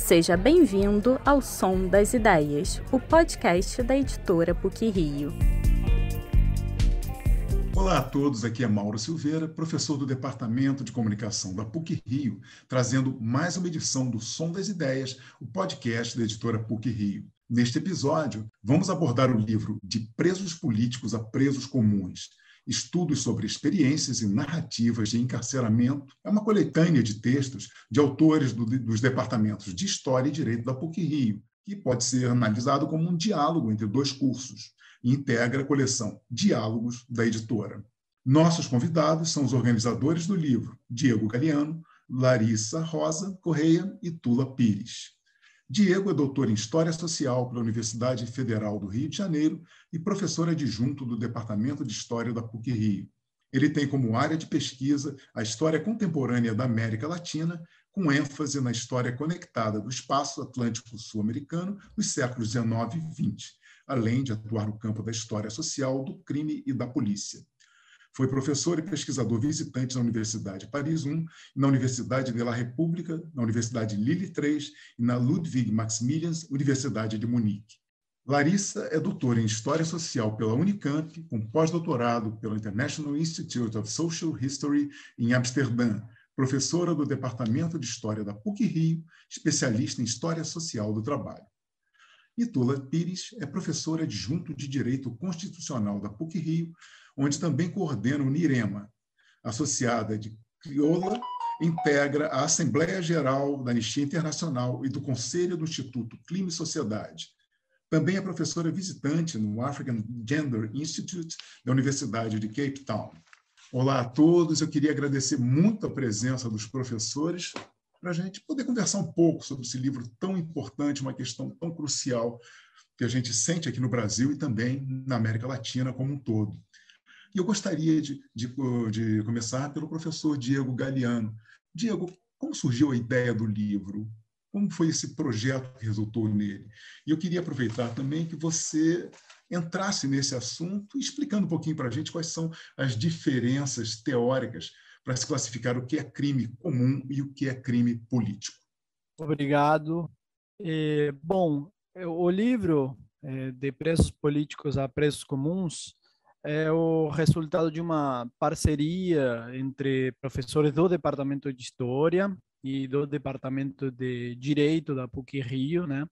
Seja bem-vindo ao Som das Ideias, o podcast da editora PUC-Rio. Olá a todos, aqui é Mauro Silveira, professor do Departamento de Comunicação da PUC-Rio, trazendo mais uma edição do Som das Ideias, o podcast da editora PUC-Rio. Neste episódio, vamos abordar o livro De Presos Políticos a Presos Comuns, Estudos sobre Experiências e Narrativas de Encarceramento. É uma coletânea de textos de autores dos departamentos de História e Direito da PUC-Rio, que pode ser analisado como um diálogo entre dois cursos, e integra a coleção Diálogos da editora. Nossos convidados são os organizadores do livro, Diego Galiano, Larissa Rosa Correia e Tula Pires. Diego é doutor em História Social pela Universidade Federal do Rio de Janeiro e professor adjunto do Departamento de História da PUC-Rio. Ele tem como área de pesquisa a história contemporânea da América Latina, com ênfase na história conectada do espaço atlântico sul-americano dos séculos XIX e XX, além de atuar no campo da história social, do crime e da polícia. Foi professor e pesquisador visitante na Universidade Paris I, na Universidade de la República, na Universidade Lille III e na Ludwig Maximilians Universidade de Munique. Larissa é doutora em História Social pela Unicamp, com pós-doutorado pelo International Institute of Social History em Amsterdã, professora do Departamento de História da PUC-Rio, especialista em História Social do Trabalho. E Tula Pires é professora adjunto de Direito Constitucional da PUC-Rio, onde também coordena o NIREMA. Associada de crioula, integra a Assembleia Geral da Anistia Internacional e do Conselho do Instituto Clima e Sociedade. Também é professora visitante no African Gender Institute da Universidade de Cape Town. Olá a todos, eu queria agradecer muito a presença dos professores para a gente poder conversar um pouco sobre esse livro tão importante, uma questão tão crucial que a gente sente aqui no Brasil e também na América Latina como um todo. E eu gostaria de começar pelo professor Diego Galiano. Diego, como surgiu a ideia do livro? Como foi esse projeto que resultou nele? E eu queria aproveitar também que você entrasse nesse assunto, explicando um pouquinho para a gente quais são as diferenças teóricas para se classificar o que é crime comum e o que é crime político. Obrigado. Bom, o livro De Presos Políticos a Presos Comuns é o resultado de uma parceria entre professores do Departamento de História e do Departamento de Direito da PUC-Rio, né?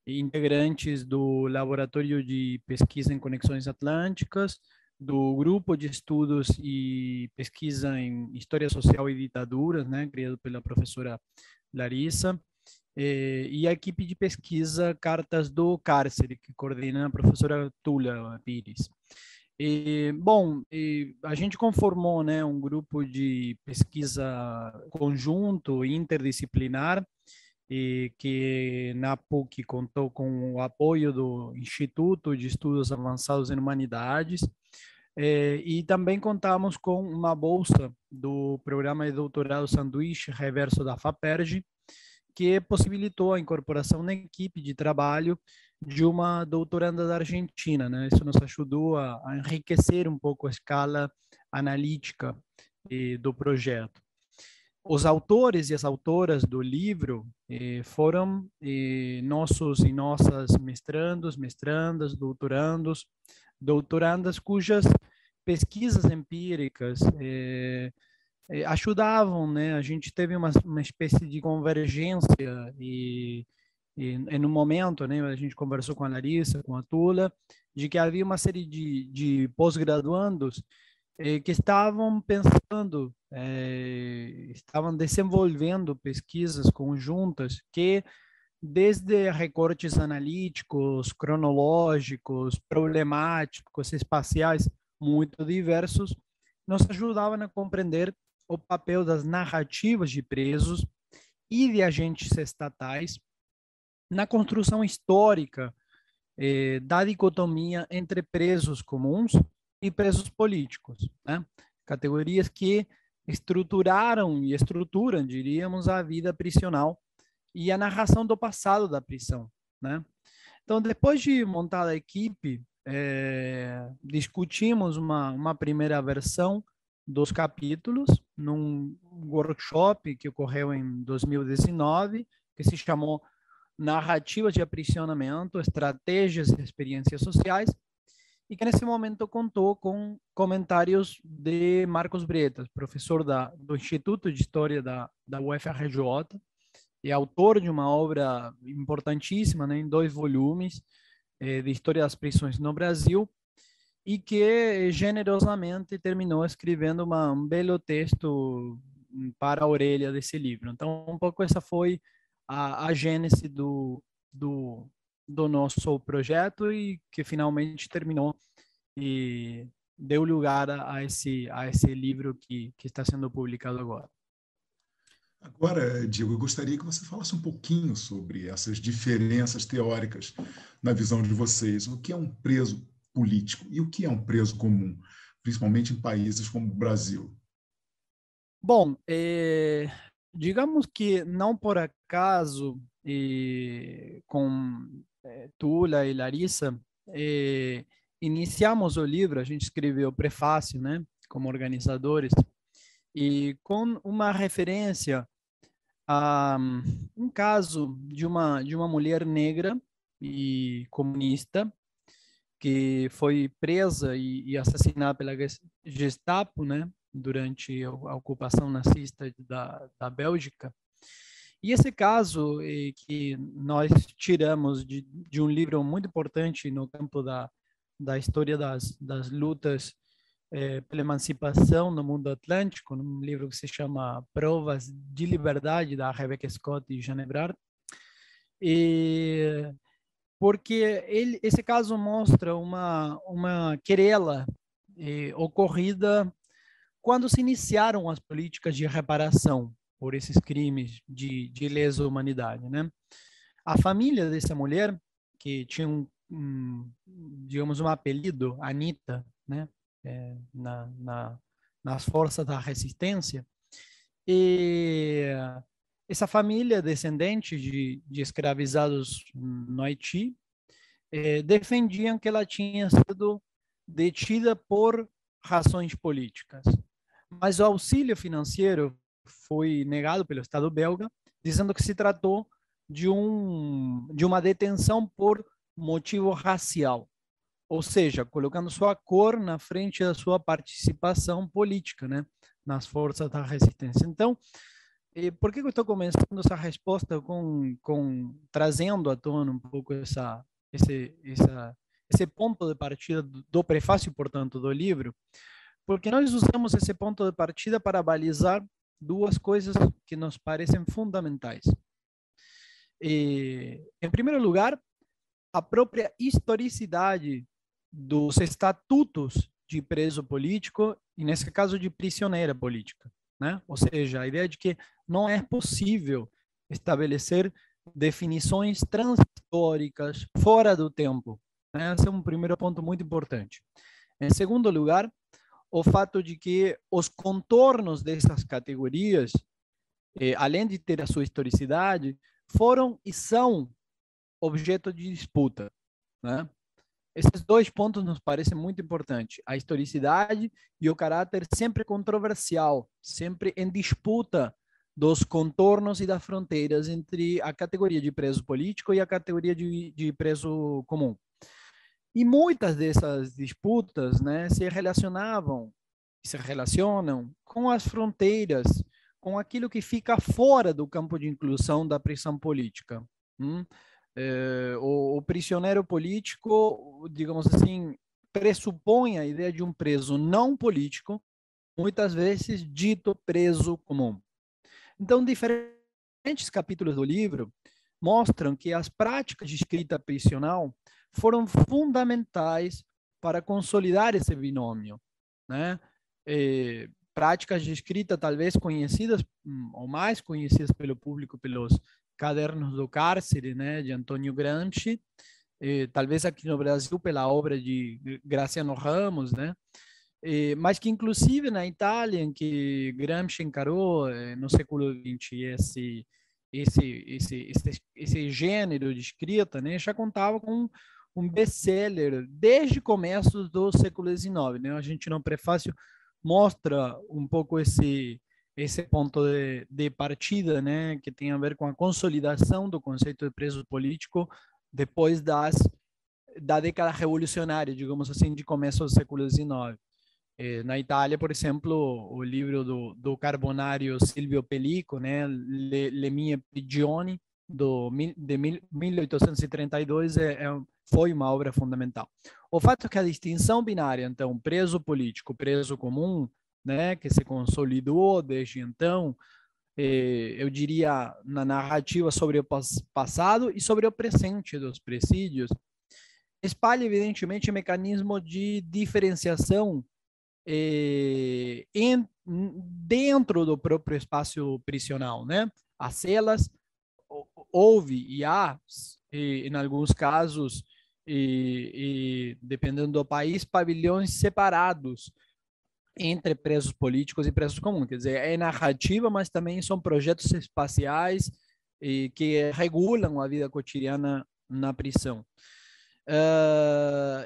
E integrantes do Laboratório de Pesquisa em Conexões Atlânticas, do Grupo de Estudos e Pesquisa em História Social e Ditaduras, né? Criado pela professora Larissa, e a equipe de pesquisa Cartas do Cárcere, que coordena a professora Tula Pires. A gente conformou, né, um grupo de pesquisa conjunto interdisciplinar que na PUC contou com o apoio do Instituto de Estudos Avançados em Humanidades e também contamos com uma bolsa do Programa de Doutorado Sanduíche Reverso da FAPERJ, que possibilitou a incorporação na equipe de trabalho de uma doutoranda da Argentina, né? Isso nos ajudou a enriquecer um pouco a escala analítica do projeto. Os autores e as autoras do livro foram nossos e nossas mestrandos, mestrandas, doutorandas cujas pesquisas empíricas ajudavam, né? A gente teve uma espécie de convergência e em um momento, né, a gente conversou com a Larissa, com a Tula, de que havia uma série de pós-graduandos que estavam pensando, estavam desenvolvendo pesquisas conjuntas que, desde recortes analíticos, cronológicos, problemáticos, espaciais, muito diversos, nos ajudavam a compreender o papel das narrativas de presos e de agentes estatais na construção histórica da dicotomia entre presos comuns e presos políticos, né? Categorias que estruturaram e estruturam, diríamos, a vida prisional e a narração do passado da prisão, né? Então, depois de montar a equipe, discutimos uma primeira versão dos capítulos num workshop que ocorreu em 2019, que se chamou narrativas de aprisionamento, estratégias e experiências sociais, e que nesse momento contou com comentários de Marcos Bretas, professor do Instituto de História da UFRJ, e autor de uma obra importantíssima, né, em 2 volumes, de História das Prisões no Brasil, e que generosamente terminou escrevendo um belo texto para a orelha desse livro. Então, um pouco essa foi a gênese do nosso projeto, e que finalmente terminou e deu lugar a esse livro que está sendo publicado agora. Agora, Diego, eu gostaria que você falasse um pouquinho sobre essas diferenças teóricas na visão de vocês. O que é um preso político e o que é um preso comum, principalmente em países como o Brasil? Bom, digamos que não por acaso, com Tula e Larissa, iniciamos o livro, a gente escreveu o prefácio, né, como organizadores, e com uma referência a um caso de uma mulher negra e comunista que foi presa e assassinada pela Gestapo, né, durante a ocupação nazista da Bélgica. E esse caso que nós tiramos de um livro muito importante no campo da história das lutas pela emancipação no mundo atlântico, num livro que se chama Provas de Liberdade, da Rebecca Scott e Jeanne Ebrard. E porque esse caso mostra uma querela ocorrida quando se iniciaram as políticas de reparação por esses crimes de lesa humanidade, né? A família dessa mulher, que tinha digamos, um apelido, Anita, né? Nas forças da resistência, e essa família descendente de escravizados no Haiti defendiam que ela tinha sido detida por razões políticas, mas o auxílio financeiro foi negado pelo Estado belga, dizendo que se tratou de uma detenção por motivo racial, ou seja, colocando sua cor na frente da sua participação política, né, nas forças da resistência. Então, por que eu estou começando essa resposta trazendo à tona um pouco esse ponto de partida do prefácio, portanto, do livro? Porque nós usamos esse ponto de partida para balizar 2 coisas que nos parecem fundamentais. Em primeiro lugar, a própria historicidade dos estatutos de preso político, e nesse caso de prisioneira política, né? Ou seja, a ideia de que não é possível estabelecer definições transhistóricas fora do tempo, né? Esse é um primeiro ponto muito importante. Em segundo lugar, o fato de que os contornos dessas categorias, além de ter a sua historicidade, foram e são objeto de disputa, né? Esses 2 pontos nos parecem muito importantes: a historicidade e o caráter sempre controversial, sempre em disputa dos contornos e das fronteiras entre a categoria de preso político e a categoria de preso comum. E muitas dessas disputas, né, se relacionam com as fronteiras, com aquilo que fica fora do campo de inclusão da prisão política. O prisioneiro político, digamos assim, pressupõe a ideia de um preso não político, muitas vezes dito preso comum. Então, diferentes capítulos do livro mostram que as práticas de escrita prisional foram fundamentais para consolidar esse binômio, né? Práticas de escrita talvez conhecidas, ou mais conhecidas pelo público, pelos Cadernos do Cárcere, né, de Antônio Gramsci, talvez aqui no Brasil pela obra de Graciano Ramos, né, mas que inclusive na Itália, em que Gramsci encarou no século XX esse gênero de escrita, né, já contava com um best-seller desde começos do século XIX, né? A gente no prefácio mostra um pouco esse esse ponto de partida, né, que tem a ver com a consolidação do conceito de preso político depois da década revolucionária, digamos assim, de começo do século XIX. Na Itália, por exemplo, o livro do carbonário Silvio Pellico, né, Le mie prigioni, de 1832, foi uma obra fundamental. O fato é que a distinção binária, então, preso político, preso comum, né, que se consolidou desde então, eu diria, na narrativa sobre o passado e sobre o presente dos presídios, espalha, evidentemente, mecanismo de diferenciação dentro do próprio espaço prisional, né? As celas, houve e há, em alguns casos, dependendo do país, pavilhões separados entre presos políticos e presos comuns. Quer dizer, é narrativa, mas também são projetos espaciais que regulam a vida cotidiana na prisão.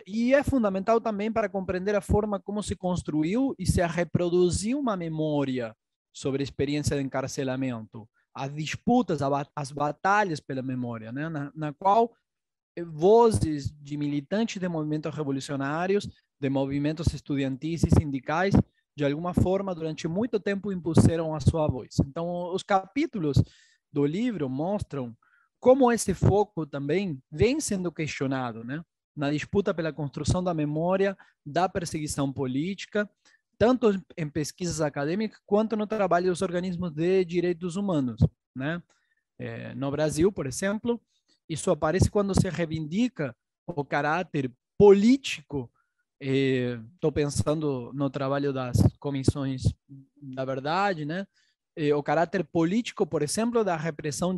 E é fundamental também para compreender a forma como se construiu e se reproduziu uma memória sobre a experiência de encarcelamento, as disputas, as batalhas pela memória, né? na qual vozes de militantes de movimentos revolucionários, de movimentos estudantis e sindicais, de alguma forma, durante muito tempo, impuseram a sua voz. Então, os capítulos do livro mostram como esse foco também vem sendo questionado, né? Na disputa pela construção da memória, da perseguição política, tanto em pesquisas acadêmicas quanto no trabalho dos organismos de direitos humanos, né? No Brasil, por exemplo, isso aparece quando se reivindica o caráter político. Estou pensando no trabalho das comissões da verdade, né? O caráter político, por exemplo, da repressão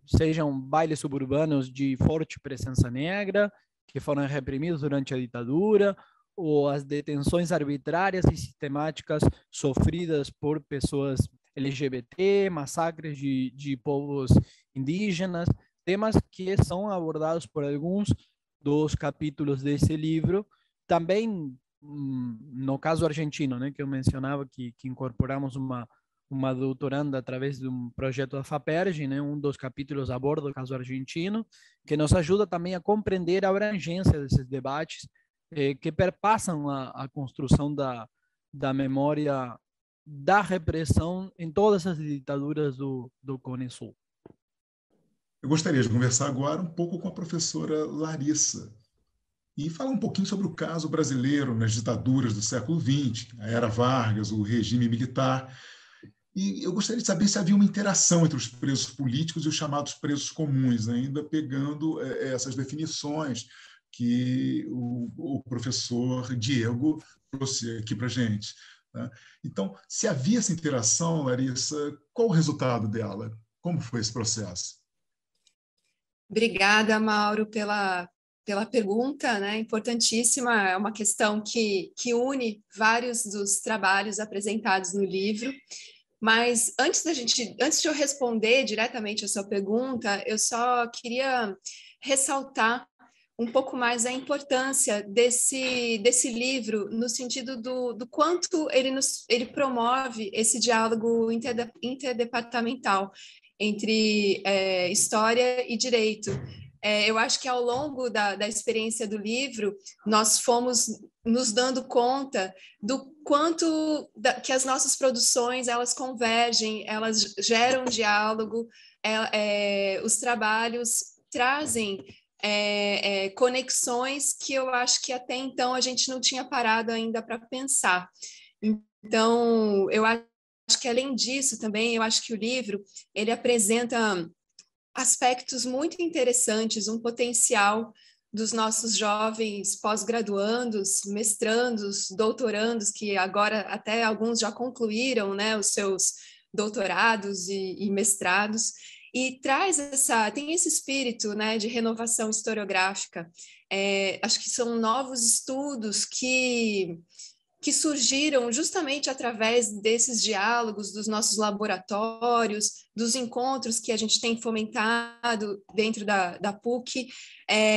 sejam bailes suburbanos de forte presença negra, que foram reprimidos durante a ditadura, ou as detenções arbitrárias e sistemáticas sofridas por pessoas LGBT, massacres de povos indígenas, temas que são abordados por alguns dos capítulos desse livro. Também, no caso argentino, né, que eu mencionava, que incorporamos uma doutoranda através de um projeto da FAPERJ, né, um dos capítulos aborda o caso argentino, que nos ajuda também a compreender a abrangência desses debates que perpassam a construção da memória da repressão em todas as ditaduras do Cone Sul. Eu gostaria de conversar agora um pouco com a professora Larissa e falar um pouquinho sobre o caso brasileiro nas ditaduras do século XX, a Era Vargas, o regime militar. E eu gostaria de saber se havia uma interação entre os presos políticos e os chamados presos comuns, ainda pegando essas definições que o professor Diego trouxe aqui para a gente. Tá? Então, se havia essa interação, Larissa, qual o resultado dela? Como foi esse processo? Obrigada, Mauro, pela pergunta, né? Importantíssima, é uma questão que une vários dos trabalhos apresentados no livro. Mas antes de eu responder diretamente a sua pergunta, eu só queria ressaltar um pouco mais a importância desse livro, no sentido do quanto ele promove esse diálogo interdepartamental entre história e direito. Eu acho que ao longo da experiência do livro, nós fomos nos dando conta do quanto que as nossas produções, elas convergem, elas geram diálogo, os trabalhos trazem conexões que eu acho que até então a gente não tinha parado ainda para pensar. Então, eu acho que além disso também, eu acho que o livro, ele apresenta aspectos muito interessantes, um potencial dos nossos jovens pós-graduandos, mestrandos, doutorandos, que agora até alguns já concluíram, né, os seus doutorados e mestrados, e tem esse espírito, né, de renovação historiográfica. Acho que são novos estudos que que surgiram justamente através desses diálogos, dos nossos laboratórios, dos encontros que a gente tem fomentado dentro da PUC,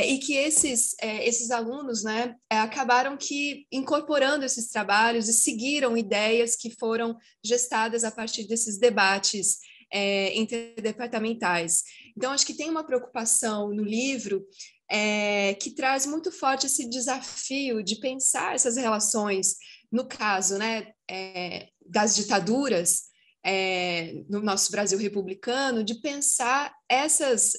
e que esses alunos, né, acabaram que incorporando esses trabalhos e seguiram ideias que foram gestadas a partir desses debates interdepartamentais. Então, acho que tem uma preocupação no livro que traz muito forte esse desafio de pensar essas relações, no caso, né, das ditaduras no nosso Brasil republicano, de pensar esses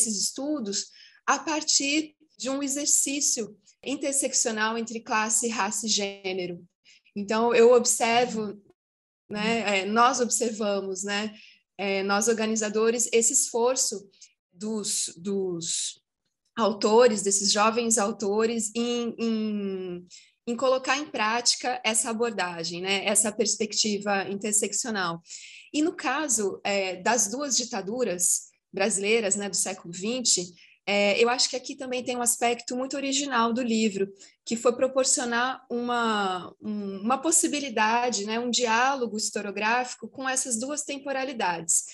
estudos a partir de um exercício interseccional entre classe, raça e gênero. Então, eu observo, né, nós observamos, né, nós organizadores, esse esforço dos autores, desses jovens autores, em colocar em prática essa abordagem, né, essa perspectiva interseccional. E no caso das duas ditaduras brasileiras, né, do século XX, eu acho que aqui também tem um aspecto muito original do livro, que foi proporcionar uma possibilidade, né, um diálogo historiográfico com essas duas temporalidades.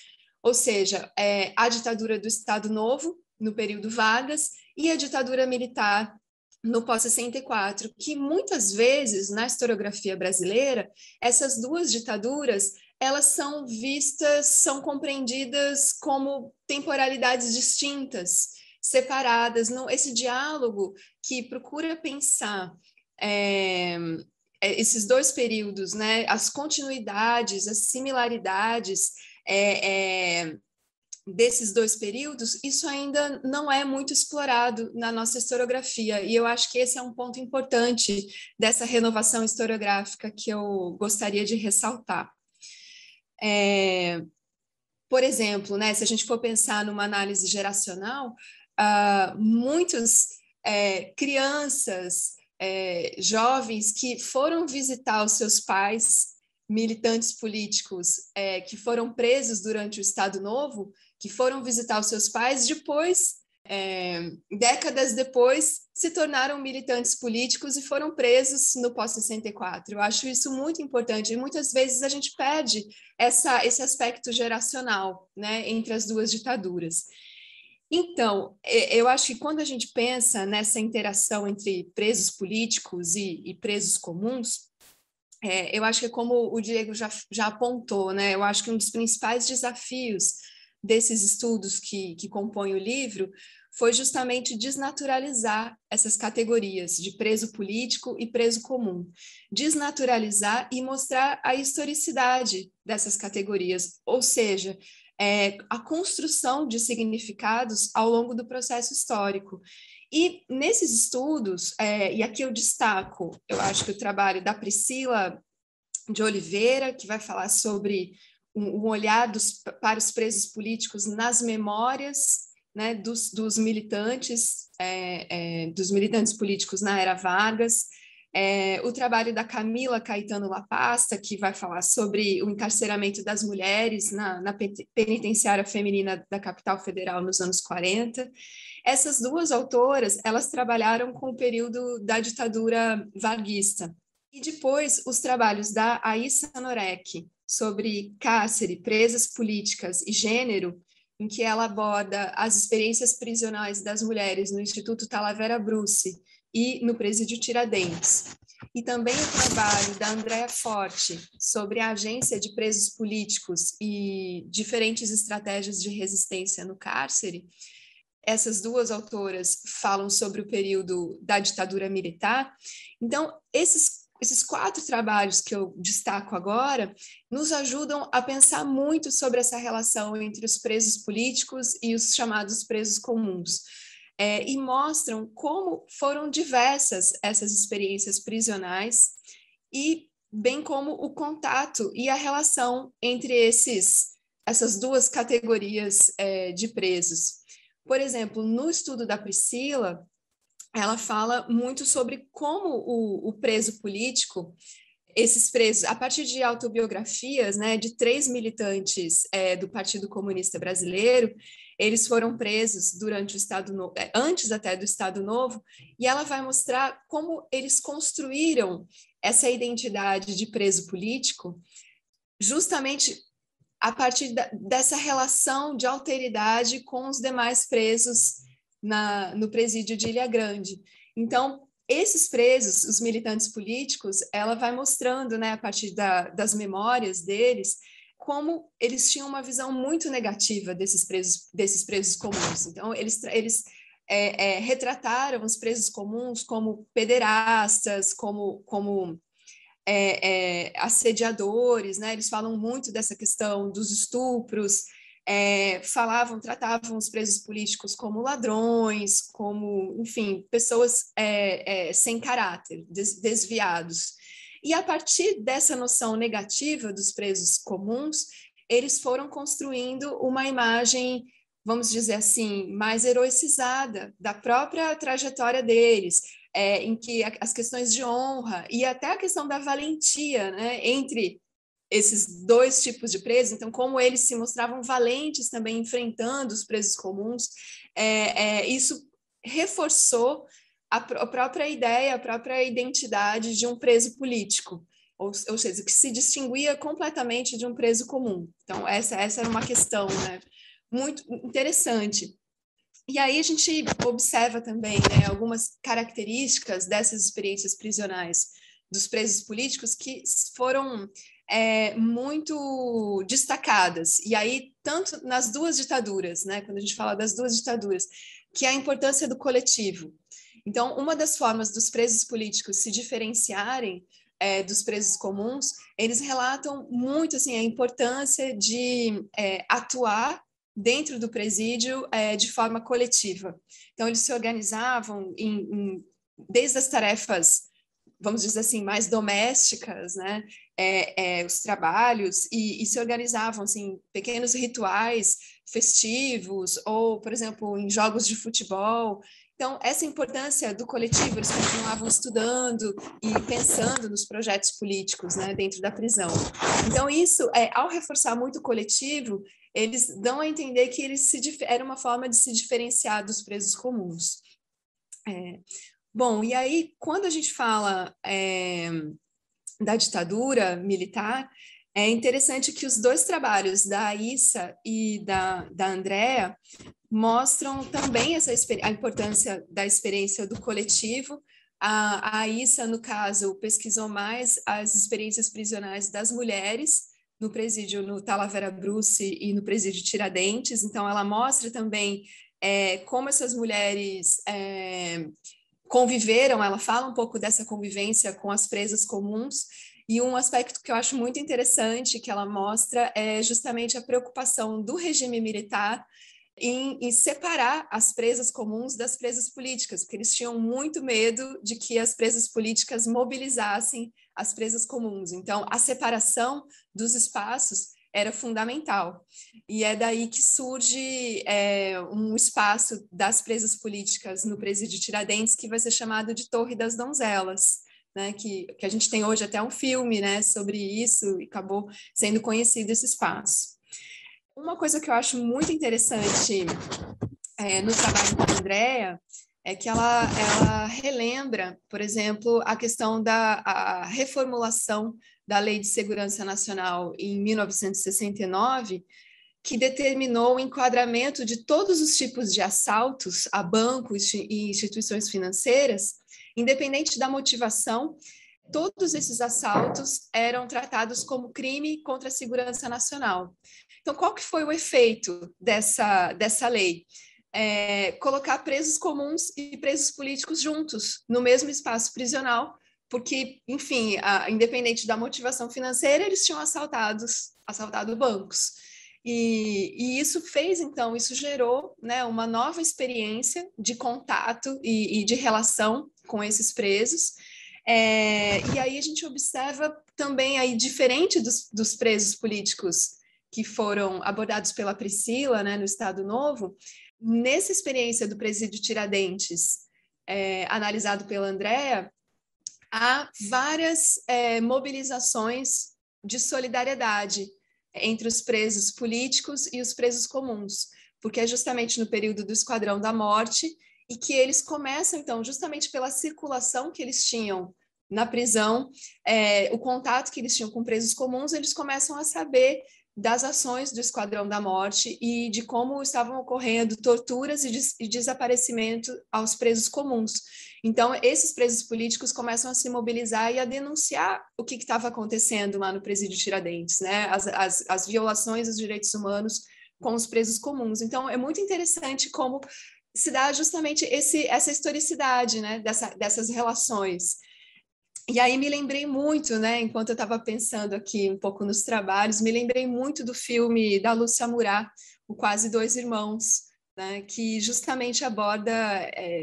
Ou seja, a ditadura do Estado Novo, no período Vargas, e a ditadura militar no pós-64, que muitas vezes, na historiografia brasileira, essas duas ditaduras, elas são vistas, são compreendidas como temporalidades distintas, separadas. Não, esse diálogo que procura pensar esses dois períodos, né, as continuidades, as similaridades desses dois períodos, isso ainda não é muito explorado na nossa historiografia, e eu acho que esse é um ponto importante dessa renovação historiográfica que eu gostaria de ressaltar. Por exemplo, né, se a gente for pensar numa análise geracional, muitas crianças, jovens que foram visitar os seus pais, militantes políticos que foram presos durante o Estado Novo, que foram visitar os seus pais, depois, décadas depois, se tornaram militantes políticos e foram presos no pós-64. Eu acho isso muito importante, e muitas vezes a gente perde esse aspecto geracional, né, entre as duas ditaduras. Então, eu acho que quando a gente pensa nessa interação entre presos políticos e presos comuns, eu acho que é como o Diego já apontou, né, eu acho que um dos principais desafios desses estudos que compõem o livro foi justamente desnaturalizar essas categorias de preso político e preso comum. Desnaturalizar e mostrar a historicidade dessas categorias, ou seja, a construção de significados ao longo do processo histórico. E nesses estudos, e aqui eu destaco, eu acho que o trabalho da Priscila de Oliveira, que vai falar sobre um olhar para os presos políticos nas memórias, né, dos militantes políticos na era Vargas, o trabalho da Camila Caetano Lapasta, que vai falar sobre o encarceramento das mulheres na penitenciária feminina da capital federal nos anos 40. Essas duas autoras, elas trabalharam com o período da ditadura varguista. E depois, os trabalhos da Aissa Norek, sobre cárcere, presas políticas e gênero, em que ela aborda as experiências prisionais das mulheres no Instituto Talavera Bruce e no Presídio Tiradentes. E também o trabalho da Andréa Forte sobre a agência de presos políticos e diferentes estratégias de resistência no cárcere. Essas duas autoras falam sobre o período da ditadura militar. Então, esses 4 trabalhos que eu destaco agora nos ajudam a pensar muito sobre essa relação entre os presos políticos e os chamados presos comuns, e mostram como foram diversas essas experiências prisionais e bem como o contato e a relação entre essas duas categorias de presos. Por exemplo, no estudo da Priscila, ela fala muito sobre como o preso político, esses presos, a partir de autobiografias, né, de 3 militantes do Partido Comunista Brasileiro, eles foram presos durante o Estado Novo, antes até do Estado Novo, e ela vai mostrar como eles construíram essa identidade de preso político justamente a partir dessa relação de alteridade com os demais presos no presídio de Ilha Grande. Então, esses presos, os militantes políticos, ela vai mostrando, né, a partir das memórias deles, como eles tinham uma visão muito negativa desses presos comuns. Então, eles retrataram os presos comuns como pederastas, como assediadores, né? Eles falam muito dessa questão dos estupros, tratavam os presos políticos como ladrões, como, enfim, pessoas sem caráter, desviados. E a partir dessa noção negativa dos presos comuns, eles foram construindo uma imagem, vamos dizer assim, mais heroicizada da própria trajetória deles, em que as questões de honra e até a questão da valentia, né, entre esses dois tipos de presos, então como eles se mostravam valentes também enfrentando os presos comuns, isso reforçou a própria ideia, a própria identidade de um preso político, ou seja, que se distinguia completamente de um preso comum. Então essa era uma questão, né, muito interessante. E aí a gente observa também, né, algumas características dessas experiências prisionais dos presos políticos que foram muito destacadas. E aí, tanto nas duas ditaduras, né, quando a gente fala das duas ditaduras, que é a importância do coletivo. Então, uma das formas dos presos políticos se diferenciarem dos presos comuns, eles relatam muito assim, a importância de atuar dentro do presídio de forma coletiva. Então, eles se organizavam desde as tarefas, vamos dizer assim, mais domésticas, né? Os trabalhos, e se organizavam assim, pequenos rituais festivos, ou, por exemplo, em jogos de futebol. Então, essa importância do coletivo, eles continuavam estudando e pensando nos projetos políticos, né, dentro da prisão. Então, isso, ao reforçar muito o coletivo, eles dão a entender que era uma forma de se diferenciar dos presos comuns. Bom, e aí, quando a gente fala da ditadura militar, é interessante que os dois trabalhos da Aissa e da Andrea mostram também a importância da experiência do coletivo. A Aissa, no caso, pesquisou mais as experiências prisionais das mulheres no presídio no Talavera Bruce e no presídio Tiradentes. Então, ela mostra também como essas mulheres conviveram, ela fala um pouco dessa convivência com as presas comuns, e um aspecto que eu acho muito interessante que ela mostra é justamente a preocupação do regime militar em separar as presas comuns das presas políticas, porque eles tinham muito medo de que as presas políticas mobilizassem as presas comuns. Então, a separação dos espaços era fundamental. E é daí que surge um espaço das presas políticas no presídio Tiradentes, que vai ser chamado de Torre das Donzelas, né, que a gente tem hoje até um filme, né, sobre isso, e acabou sendo conhecido esse espaço. Uma coisa que eu acho muito interessante no trabalho da Andrea é que ela relembra, por exemplo, a questão da reformulação da Lei de Segurança Nacional em 1969, que determinou o enquadramento de todos os tipos de assaltos a bancos e instituições financeiras, independente da motivação. Todos esses assaltos eram tratados como crime contra a segurança nacional. Então, qual que foi o efeito dessa lei? Colocar presos comuns e presos políticos juntos no mesmo espaço prisional, porque, enfim, independente da motivação financeira, eles tinham assaltado bancos. E isso gerou, né, uma nova experiência de contato e de relação com esses presos. E aí a gente observa também, aí, diferente dos presos políticos que foram abordados pela Priscila, né, no Estado Novo, nessa experiência do presídio Tiradentes, analisado pela Andrea, há várias mobilizações de solidariedade entre os presos políticos e os presos comuns, porque é justamente no período do Esquadrão da Morte e que eles começam, então, justamente pela circulação que eles tinham na prisão, o contato que eles tinham com presos comuns, eles começam a saber das ações do Esquadrão da Morte e de como estavam ocorrendo torturas e desaparecimento aos presos comuns. Então, esses presos políticos começam a se mobilizar e a denunciar o que estava acontecendo lá no presídio Tiradentes, né? As violações dos direitos humanos com os presos comuns. Então, é muito interessante como se dá justamente essa historicidade, né? Dessas relações. E aí me lembrei muito, né, enquanto eu estava pensando aqui um pouco nos trabalhos, me lembrei muito do filme da Lúcia Murat, O Quase Dois Irmãos, né, que justamente aborda,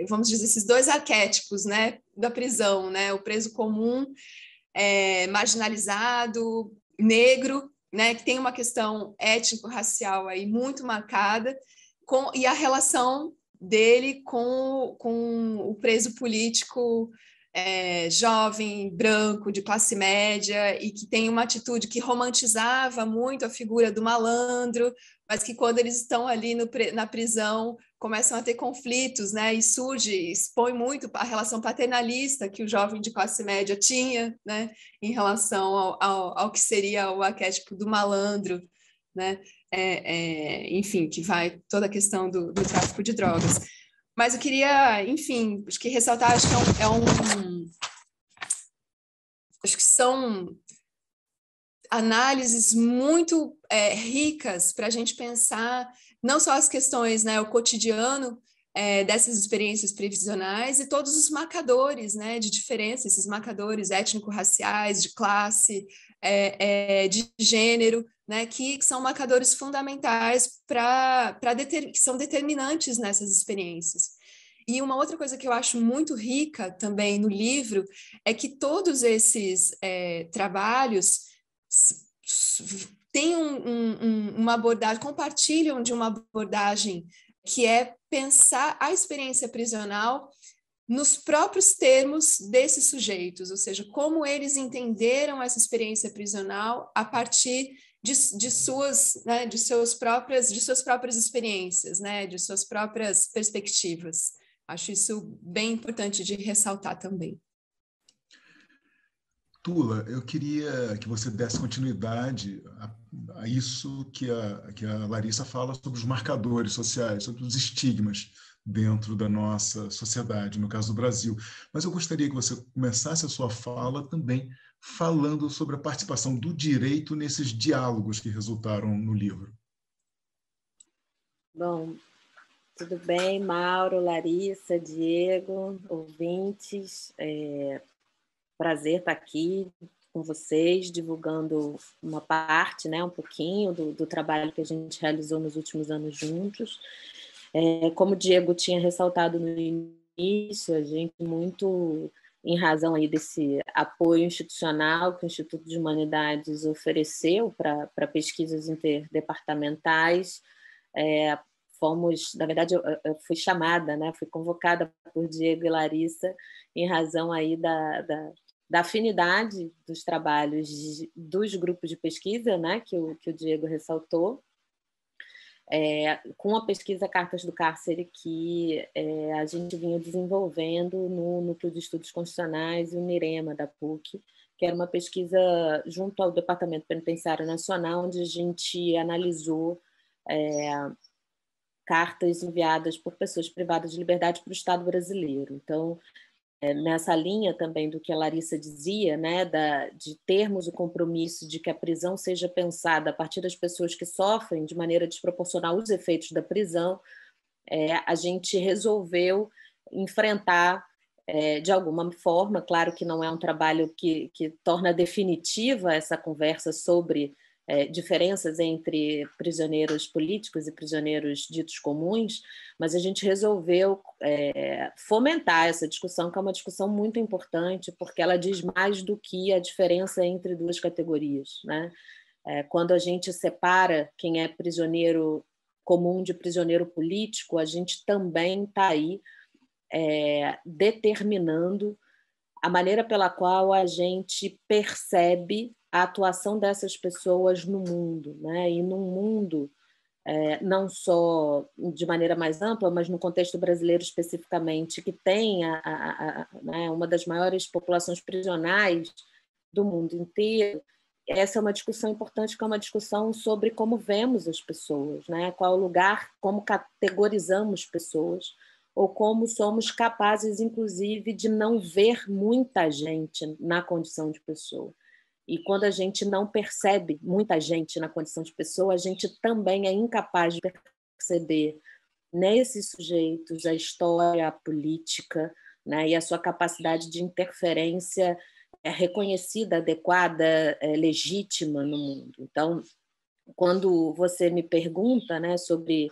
vamos dizer, esses dois arquétipos, né, da prisão, né, o preso comum, marginalizado, negro, né, que tem uma questão étnico-racial aí muito marcada, e a relação dele com o preso político jovem, branco, de classe média, e que tem uma atitude que romantizava muito a figura do malandro, mas que quando eles estão ali na prisão começam a ter conflitos, né? E expõe muito a relação paternalista que o jovem de classe média tinha, né? Em relação ao que seria o arquétipo do malandro, né? Enfim, que vai toda a questão do tráfico de drogas. Mas eu queria, enfim, acho que ressaltar, acho que acho que são análises muito ricas para a gente pensar não só as questões, né, o cotidiano dessas experiências previsionais e todos os marcadores, né, de diferença, esses marcadores étnico-raciais, de classe, de gênero, né, que são marcadores fundamentais que são determinantes nessas experiências. E uma outra coisa que eu acho muito rica também no livro é que todos esses trabalhos têm uma abordagem, compartilham de uma abordagem que é pensar a experiência prisional nos próprios termos desses sujeitos, ou seja, como eles entenderam essa experiência prisional a partir de suas próprias experiências, né, de suas próprias perspectivas. Acho isso bem importante de ressaltar também. Tula, eu queria que você desse continuidade a isso que a Larissa fala sobre os marcadores sociais, sobre os estigmas dentro da nossa sociedade, no caso do Brasil. Mas eu gostaria que você começasse a sua fala também falando sobre a participação do direito nesses diálogos que resultaram no livro. Bom, tudo bem, Mauro, Larissa, Diego, ouvintes. Prazer estar aqui com vocês, divulgando uma parte, né, um pouquinho do trabalho que a gente realizou nos últimos anos juntos. Como o Diego tinha ressaltado no início, a gente muito em razão aí desse apoio institucional que o Instituto de Humanidades ofereceu para pesquisas interdepartamentais, na verdade, eu fui chamada, né, fui convocada por Diego e Larissa em razão aí da afinidade dos trabalhos dos grupos de pesquisa, né, que o Diego ressaltou, com a pesquisa Cartas do Cárcere que a gente vinha desenvolvendo no Núcleo de Estudos Constitucionais e o NIREMA da PUC, que era uma pesquisa junto ao Departamento Penitenciário Nacional, onde a gente analisou cartas enviadas por pessoas privadas de liberdade para o Estado brasileiro. Então, nessa linha também do que a Larissa dizia, né, de termos o compromisso de que a prisão seja pensada a partir das pessoas que sofrem de maneira desproporcional os efeitos da prisão, a gente resolveu enfrentar de alguma forma, claro que não é um trabalho que torna definitiva essa conversa sobre diferenças entre prisioneiros políticos e prisioneiros ditos comuns, mas a gente resolveu fomentar essa discussão, que é uma discussão muito importante, porque ela diz mais do que a diferença entre duas categorias, né? Quando a gente separa quem é prisioneiro comum de prisioneiro político, a gente também está aí determinando a maneira pela qual a gente percebe a atuação dessas pessoas no mundo, né? E num mundo não só de maneira mais ampla, mas no contexto brasileiro especificamente, que tem né, uma das maiores populações prisionais do mundo inteiro. Essa é uma discussão importante, que é uma discussão sobre como vemos as pessoas, né? Qual o lugar, como categorizamos pessoas, ou como somos capazes, inclusive, de não ver muita gente na condição de pessoa. E quando a gente não percebe muita gente na condição de pessoa, a gente também é incapaz de perceber nesses sujeitos a história, a política, né? E a sua capacidade de interferência reconhecida, adequada, legítima no mundo. Então, quando você me pergunta, né, sobre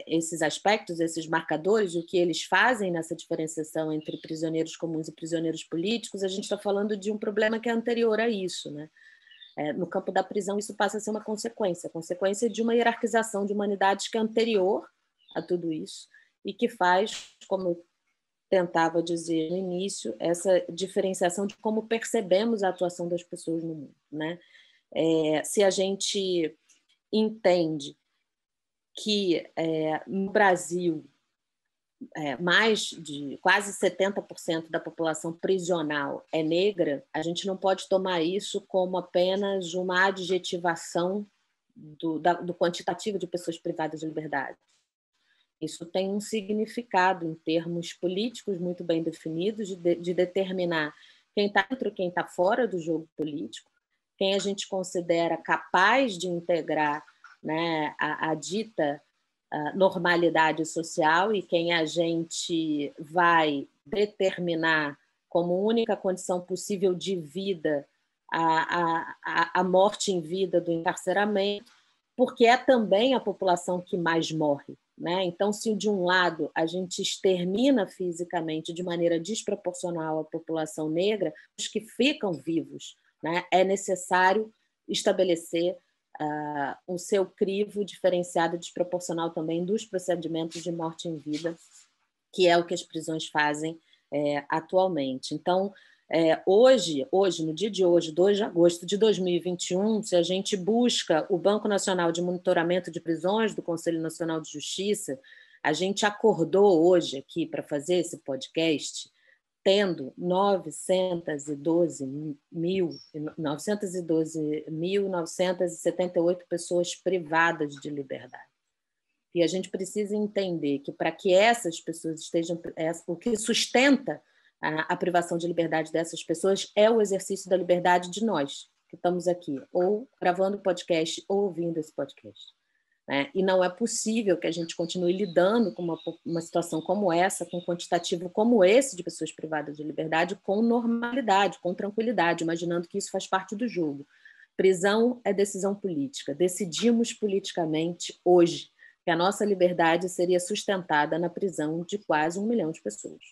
esses aspectos, esses marcadores, o que eles fazem nessa diferenciação entre prisioneiros comuns e prisioneiros políticos, a gente está falando de um problema que é anterior a isso, né? No campo da prisão, isso passa a ser uma consequência de uma hierarquização de humanidades que é anterior a tudo isso e que faz, como eu tentava dizer no início, essa diferenciação de como percebemos a atuação das pessoas no mundo, né? Se a gente entende que no Brasil mais de quase 70% da população prisional é negra, a gente não pode tomar isso como apenas uma adjetivação do quantitativo de pessoas privadas de liberdade. Isso tem um significado em termos políticos muito bem definidos, de determinar quem está dentro e quem está fora do jogo político, quem a gente considera capaz de integrar, né, a dita normalidade social e quem a gente vai determinar como única condição possível de vida a morte em vida do encarceramento, porque é também a população que mais morre, né? Então, se de um lado a gente extermina fisicamente de maneira desproporcional a população negra, os que ficam vivos, né, é necessário estabelecer o seu crivo diferenciado e desproporcional também dos procedimentos de morte em vida, que é o que as prisões fazem atualmente. Então, hoje, no dia de hoje, 2 de agosto de 2021, se a gente busca o Banco Nacional de Monitoramento de Prisões do Conselho Nacional de Justiça, a gente acordou hoje aqui para fazer esse podcast tendo 912.978 pessoas privadas de liberdade. E a gente precisa entender que, para que essas pessoas estejam... O que sustenta a privação de liberdade dessas pessoas é o exercício da liberdade de nós, que estamos aqui, ou gravando podcast, ou ouvindo esse podcast. E não é possível que a gente continue lidando com uma situação como essa, com um quantitativo como esse de pessoas privadas de liberdade, com normalidade, com tranquilidade, imaginando que isso faz parte do jogo. Prisão é decisão política. Decidimos politicamente hoje que a nossa liberdade seria sustentada na prisão de quase 1 milhão de pessoas.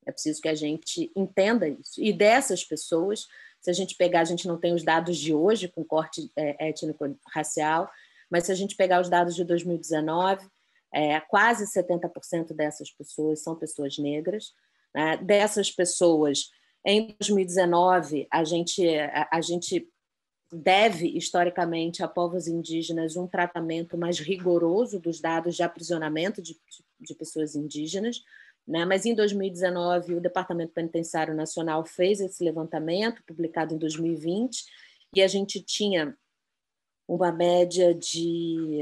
É preciso que a gente entenda isso. E dessas pessoas, se a gente pegar, a gente não tem os dados de hoje, com corte étnico-racial, mas se a gente pegar os dados de 2019, quase 70% dessas pessoas são pessoas negras. Dessas pessoas, em 2019, a gente deve, historicamente, a povos indígenas um tratamento mais rigoroso dos dados de aprisionamento de pessoas indígenas, né? Mas em 2019, o Departamento Penitenciário Nacional fez esse levantamento, publicado em 2020, e a gente tinha uma média de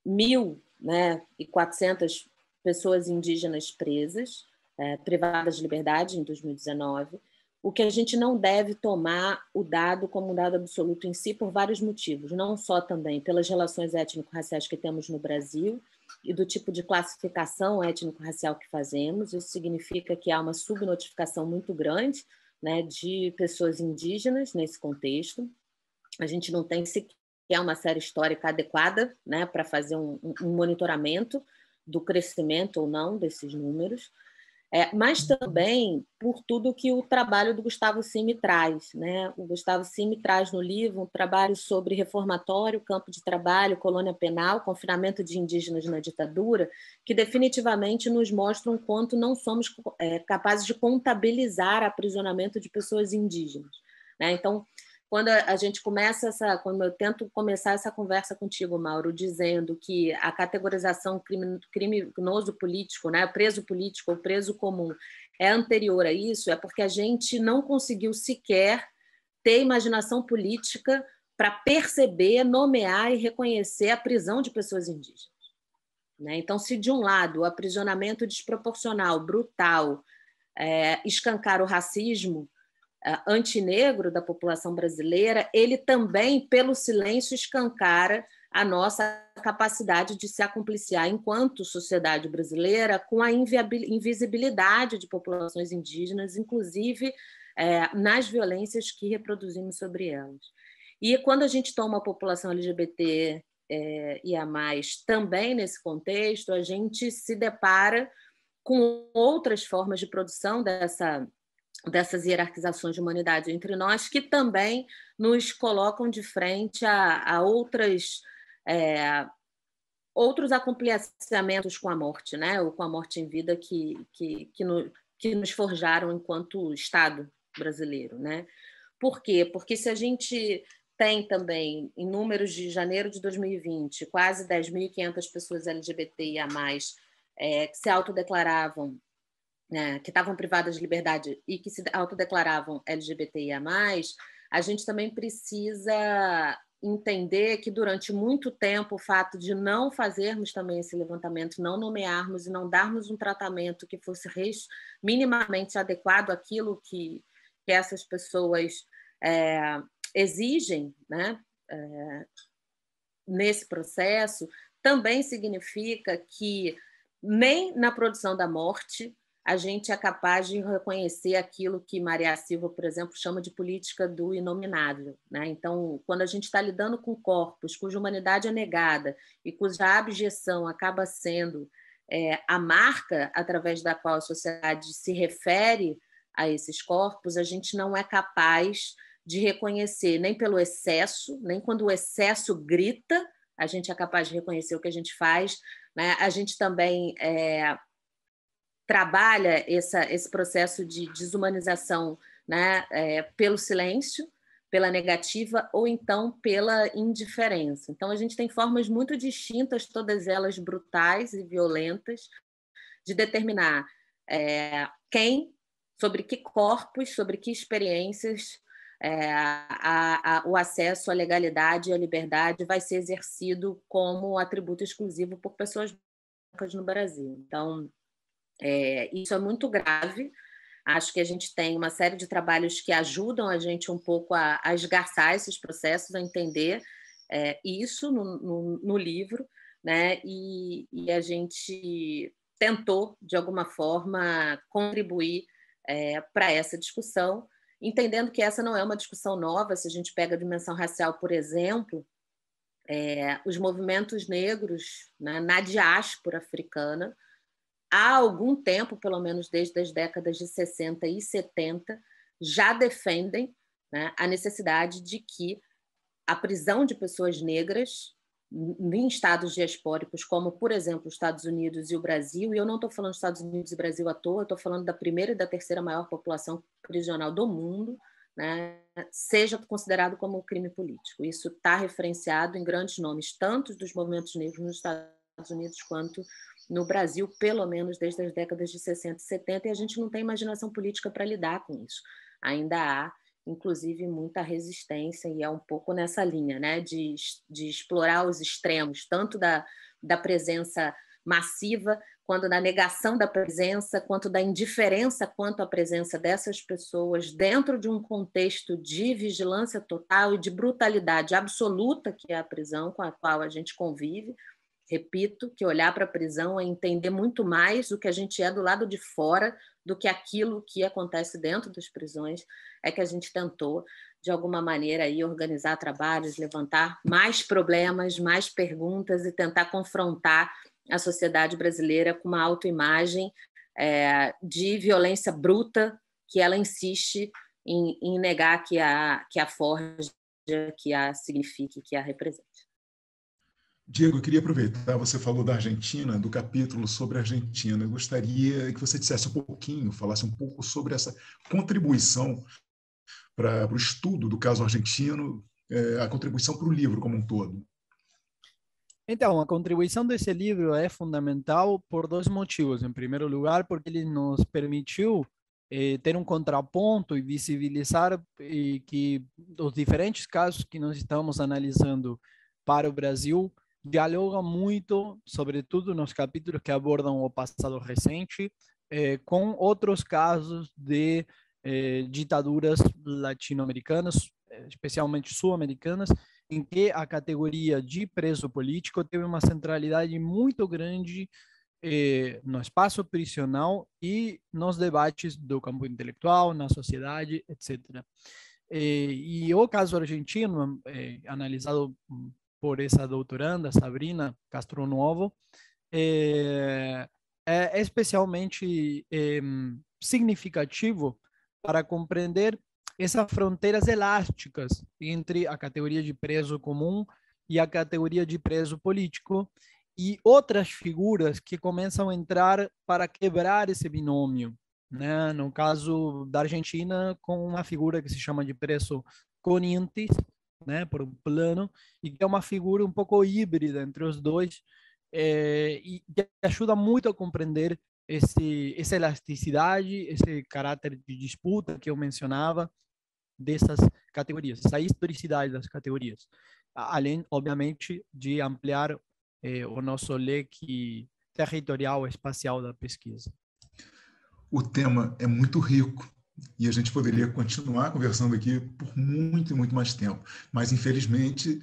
1.400 pessoas indígenas presas, privadas de liberdade em 2019, o que a gente não deve tomar o dado como um dado absoluto em si por vários motivos, não só também pelas relações étnico-raciais que temos no Brasil e do tipo de classificação étnico-racial que fazemos. Isso significa que há uma subnotificação muito grande, né, de pessoas indígenas nesse contexto. A gente não tem sequer uma série histórica adequada, né, para fazer um monitoramento do crescimento ou não desses números, mas também por tudo que o trabalho do Gustavo Simi traz, né? O Gustavo Simi traz no livro um trabalho sobre reformatório, campo de trabalho, colônia penal, confinamento de indígenas na ditadura, que definitivamente nos mostram quanto não somos capazes de contabilizar aprisionamento de pessoas indígenas, né? Então, quando a gente começa quando eu tento começar essa conversa contigo, Mauro, dizendo que a categorização criminoso político, né, preso político ou preso comum, é anterior a isso, é porque a gente não conseguiu sequer ter imaginação política para perceber, nomear e reconhecer a prisão de pessoas indígenas. Né? Então, se de um lado o aprisionamento desproporcional, brutal, escancara o racismo antinegro da população brasileira, ele também, pelo silêncio, escancara a nossa capacidade de se acompliciar enquanto sociedade brasileira com a invisibilidade de populações indígenas, inclusive nas violências que reproduzimos sobre elas. E quando a gente toma a população LGBT e a mais também nesse contexto, a gente se depara com outras formas de produção dessas hierarquizações de humanidade entre nós, que também nos colocam de frente a outros acompliciamentos com a morte, né? Ou com a morte em vida que nos forjaram enquanto Estado brasileiro. Né? Por quê? Porque se a gente tem também, em números de janeiro de 2020, quase 10.500 pessoas LGBTIA+, que se autodeclaravam, que estavam privadas de liberdade e que se autodeclaravam LGBTIA+, a gente também precisa entender que durante muito tempo o fato de não fazermos também esse levantamento, não nomearmos e não darmos um tratamento que fosse minimamente adequado àquilo que essas pessoas exigem, né, nesse processo, também significa que nem na produção da morte a gente é capaz de reconhecer aquilo que Maria Silva, por exemplo, chama de política do inominável. Né? Então, quando a gente está lidando com corpos cuja humanidade é negada e cuja abjeção acaba sendo a marca através da qual a sociedade se refere a esses corpos, a gente não é capaz de reconhecer nem pelo excesso, nem quando o excesso grita, a gente é capaz de reconhecer o que a gente faz. Né? A gente também trabalha esse processo de desumanização, né? Pelo silêncio, pela negativa ou então pela indiferença. Então, a gente tem formas muito distintas, todas elas brutais e violentas, de determinar quem, sobre que corpos, sobre que experiências o acesso à legalidade e à liberdade vai ser exercido como atributo exclusivo por pessoas brancas no Brasil. Então, isso é muito grave. Acho que a gente tem uma série de trabalhos que ajudam a gente um pouco a esgarçar esses processos, a entender isso no livro, né? E a gente tentou, de alguma forma, contribuir para essa discussão, entendendo que essa não é uma discussão nova. Se a gente pega a dimensão racial, por exemplo, os movimentos negros, né, na diáspora africana, há algum tempo, pelo menos desde as décadas de 60 e 70, já defendem, né, a necessidade de que a prisão de pessoas negras em estados diaspóricos, como, por exemplo, os Estados Unidos e o Brasil, e eu não estou falando dos Estados Unidos e Brasil à toa, estou falando da primeira e da terceira maior população prisional do mundo, né, seja considerado como crime político. Isso está referenciado em grandes nomes, tanto dos movimentos negros nos Estados Unidos quanto no Brasil, pelo menos desde as décadas de 60 e 70, e a gente não tem imaginação política para lidar com isso. Ainda há, inclusive, muita resistência, e é um pouco nessa linha, né, de explorar os extremos, tanto da presença massiva, quanto da negação da presença, quanto da indiferença quanto à presença dessas pessoas dentro de um contexto de vigilância total e de brutalidade absoluta, que é a prisão com a qual a gente convive. Repito, que olhar para a prisão é entender muito mais do que a gente é do lado de fora do que aquilo que acontece dentro das prisões. É que a gente tentou, de alguma maneira, aí, organizar trabalhos, levantar mais problemas, mais perguntas e tentar confrontar a sociedade brasileira com uma autoimagem de violência bruta que ela insiste em negar que a forja, que a signifique, que a represente. Diego, eu queria aproveitar, você falou da Argentina, do capítulo sobre a Argentina. Eu gostaria que você dissesse um pouquinho, falasse um pouco sobre essa contribuição para o estudo do caso argentino, a contribuição para o livro como um todo? Então, a contribuição desse livro é fundamental por dois motivos. Em primeiro lugar, porque ele nos permitiu ter um contraponto e visibilizar que os diferentes casos que nós estamos analisando para o Brasil dialogam muito, sobretudo nos capítulos que abordam o passado recente, com outros casos de ditaduras latino-americanas, especialmente sul-americanas, em que a categoria de preso político teve uma centralidade muito grande no espaço prisional e nos debates do campo intelectual, na sociedade, etc. E o caso argentino, analisado por essa doutoranda, Sabrina Castronuovo, é especialmente significativo para compreender essas fronteiras elásticas entre a categoria de preso comum e a categoria de preso político e outras figuras que começam a entrar para quebrar esse binômio, né? No caso da Argentina, com uma figura que se chama de preso conientes, né, por um plano, e que é uma figura um pouco híbrida entre os dois, e que ajuda muito a compreender essa elasticidade, esse caráter de disputa que eu mencionava, dessas categorias, essa historicidade das categorias, além, obviamente, de ampliar o nosso leque territorial espacial da pesquisa. O tema é muito rico e a gente poderia continuar conversando aqui por muito e muito mais tempo, mas, infelizmente,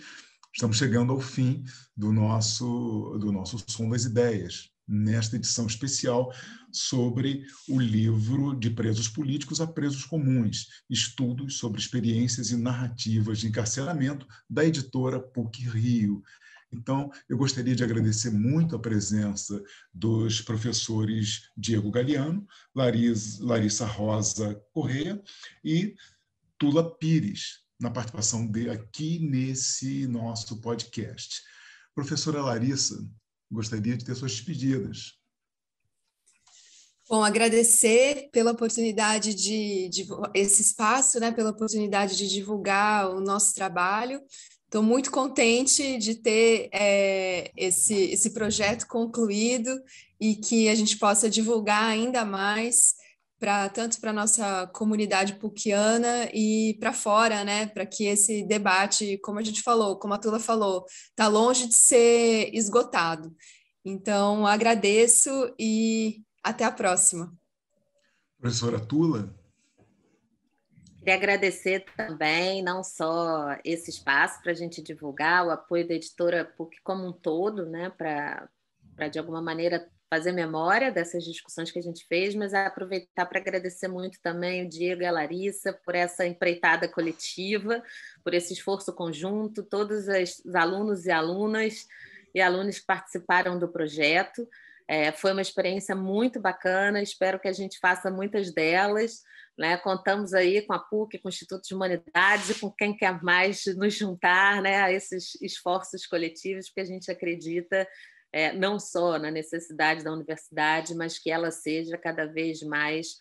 estamos chegando ao fim do nosso Som das Ideias, nesta edição especial sobre o livro De Presos Políticos a Presos Comuns, estudos sobre experiências e narrativas de encarceramento, da editora PUC-Rio. Então, eu gostaria de agradecer muito a presença dos professores Diego Galeano, Larissa Rosa Correia e Tula Pires, na participação aqui nesse nosso podcast. Professora Larissa, gostaria de ter suas despedidas. Bom, agradecer pela oportunidade de esse espaço, né, pela oportunidade de divulgar o nosso trabalho. Estou muito contente de ter esse projeto concluído e que a gente possa divulgar ainda mais tanto para a nossa comunidade puciana e para fora, né, para que esse debate, como a gente falou, como a Tula falou, está longe de ser esgotado. Então, agradeço e até a próxima. Professora Tula? Queria agradecer também, não só esse espaço para a gente divulgar, o apoio da editora PUC como um todo, né, para de alguma maneira fazer memória dessas discussões que a gente fez, mas aproveitar para agradecer muito também o Diego e a Larissa por essa empreitada coletiva, por esse esforço conjunto, todos os alunos e alunas e alunos que participaram do projeto. Foi uma experiência muito bacana, espero que a gente faça muitas delas, né? Contamos aí com a PUC, com o Instituto de Humanidades e com quem quer mais nos juntar, né, a esses esforços coletivos, porque a gente acredita não só na necessidade da universidade, mas que ela seja cada vez mais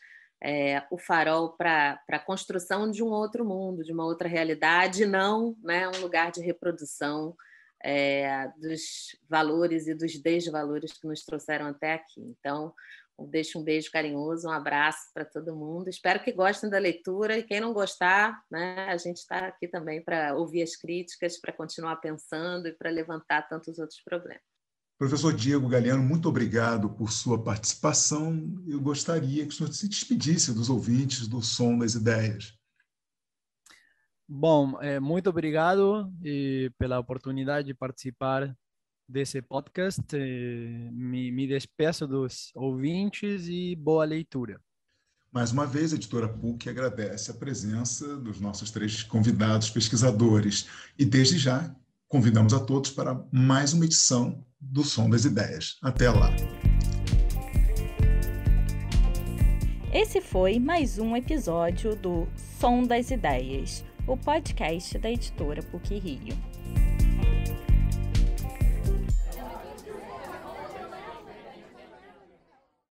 o farol para a construção de um outro mundo, de uma outra realidade, não, né, um lugar de reprodução dos valores e dos desvalores que nos trouxeram até aqui. Então, deixo um beijo carinhoso, um abraço para todo mundo. Espero que gostem da leitura e quem não gostar, né, a gente está aqui também para ouvir as críticas, para continuar pensando e para levantar tantos outros problemas. Professor Diego Galeano, muito obrigado por sua participação. Eu gostaria que o senhor se despedisse dos ouvintes do Som das Ideias. Bom, muito obrigado pela oportunidade de participar desse podcast. Me despeço dos ouvintes e boa leitura. Mais uma vez, a editora PUC agradece a presença dos nossos 3 convidados pesquisadores e, desde já, convidamos a todos para mais uma edição do Som das Ideias. Até lá! Esse foi mais um episódio do Som das Ideias, o podcast da editora PUC-Rio.